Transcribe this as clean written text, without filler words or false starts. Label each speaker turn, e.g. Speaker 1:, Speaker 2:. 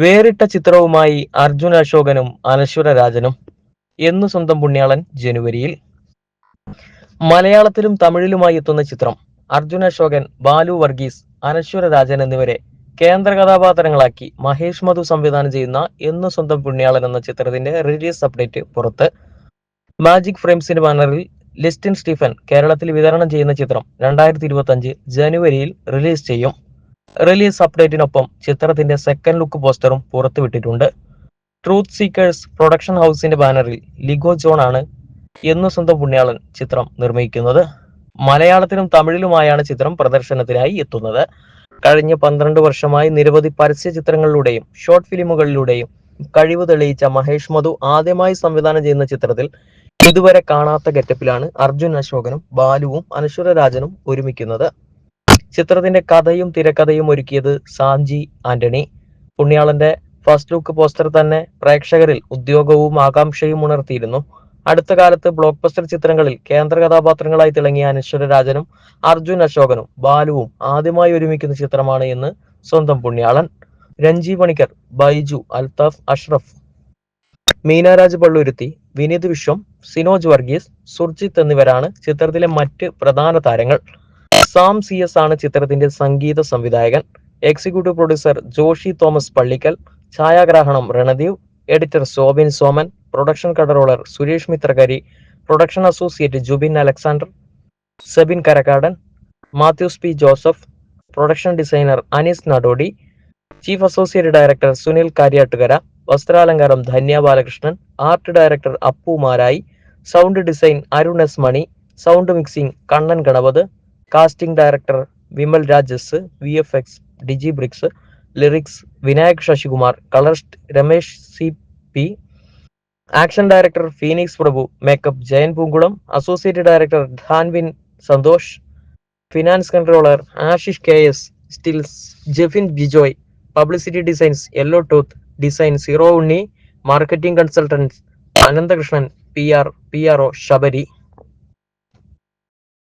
Speaker 1: വേറിട്ട ചിത്രവുമായി അർജുൻ അശോകനും അനശ്വര രാജനും. എന്നു സ്വന്തം പുണ്യാളൻ ജനുവരിയിൽ. മലയാളത്തിലും തമിഴിലുമായി എത്തുന്ന ചിത്രം. അർജുൻ അശോകൻ, ബാലു വർഗീസ്, അനശ്വര രാജൻ എന്നിവരെ കേന്ദ്ര കഥാപാത്രങ്ങളാക്കി മഹേഷ് മധു സംവിധാനം ചെയ്യുന്ന എന്നു സ്വന്തം പുണ്യാളൻ എന്ന ചിത്രത്തിന്റെ റിലീസ് അപ്ഡേറ്റ് പുറത്ത്. മാജിക് ഫ്രെയിംസിന്റെ ബാനറിൽ ലിസ്റ്റിൻ സ്റ്റീഫൻ കേരളത്തിൽ വിതരണം ചെയ്യുന്ന ചിത്രം 2025 ജനുവരിയിൽ റിലീസ് ചെയ്യും. റിലീസ് അപ്ഡേറ്റിനൊപ്പം ചിത്രത്തിന്റെ സെക്കൻഡ് ലുക്ക് പോസ്റ്ററും പുറത്തുവിട്ടിട്ടുണ്ട്. ട്രൂത്ത് സീക്കേഴ്സ് പ്രൊഡക്ഷൻ ഹൗസിന്റെ ബാനറിൽ ലിഗോ ജോൺ ആണ് എന്നു സ്വന്തം പുണ്യാളൻ ചിത്രം നിർമ്മിക്കുന്നത്. മലയാളത്തിലും തമിഴിലുമായാണ് ചിത്രം പ്രദർശനത്തിനായി എത്തുന്നത്. കഴിഞ്ഞ 12 വർഷമായി നിരവധി പരസ്യ ചിത്രങ്ങളിലൂടെയും ഷോർട്ട് ഫിലിമുകളിലൂടെയും കഴിവ് തെളിയിച്ച മഹേഷ് മധു ആദ്യമായി സംവിധാനം ചെയ്യുന്ന ചിത്രത്തിൽ ഇതുവരെ കാണാത്ത ഗെറ്റപ്പിലാണ് അർജുൻ അശോകനും ബാലുവും അനശ്വര രാജനും ഒരുമിക്കുന്നത്. ചിത്രത്തിന്റെ കഥയും തിരക്കഥയും ഒരുക്കിയത് സാഞ്ചി ആന്റണി. പുണ്യാളന്റെ ഫസ്റ്റ് ലുക്ക് പോസ്റ്റർ തന്നെ പ്രേക്ഷകരിൽ ഉദ്യോഗവും ആകാംക്ഷയും ഉണർത്തിയിരുന്നു. അടുത്ത കാലത്ത് ബ്ലോക്ക് ബസ്റ്റർ ചിത്രങ്ങളിൽ കേന്ദ്ര കഥാപാത്രങ്ങളായി തിളങ്ങിയ അനശ്വര രാജനും അർജുൻ അശോകനും ബാലുവും ആദ്യമായി ഒരുമിക്കുന്ന ചിത്രമാണ് എന്ന് സ്വന്തം പുണ്യാളൻ. രഞ്ജി പണിക്കർ, ബൈജു, അൽത്താഫ് അഷ്റഫ്, മീനാരാജ് പള്ളുരുത്തി, വിനീത് വിശ്വം, സിനോജ് വർഗീസ്, സുർജിത്ത് എന്നിവരാണ് ചിത്രത്തിലെ മറ്റ് പ്രധാന താരങ്ങൾ. സാം CS ആണ് ചിത്രത്തിന്റെ സംഗീത സംവിധായകൻ. എക്സിക്യൂട്ടീവ് പ്രൊഡ്യൂസർ ജോഷി തോമസ് പള്ളിക്കൽ, ഛായാഗ്രാഹണം Ranadive, editor Sobin Soman, production controller Suresh Mithrakari, production associate Jubin Alexander, Sebin Karakkadan, Mathews P Joseph, production designer Anees Nadodi, chief associate director Sunil Karyattukara, വസ്ത്രാലങ്കാരം Dhanya Balakrishnan, art director Appu Marayi, sound design Arun S Mani, sound mixing Kannan Ganapath, casting director Vimal Rajas, VFX Digi Bricks, lyrics Vinayak Sasikumar, colourist Ramesh CP, action director Phoenix Prabhu, makeup Jayan Poonkulam, associate director Dhanvin Santhosh, finance controller Ashish KS, stills Jefin Bijoy, publicity designs yellow tooth, design zero Unni, marketing consultants Ananthakrishnan, PR PRO Sabari.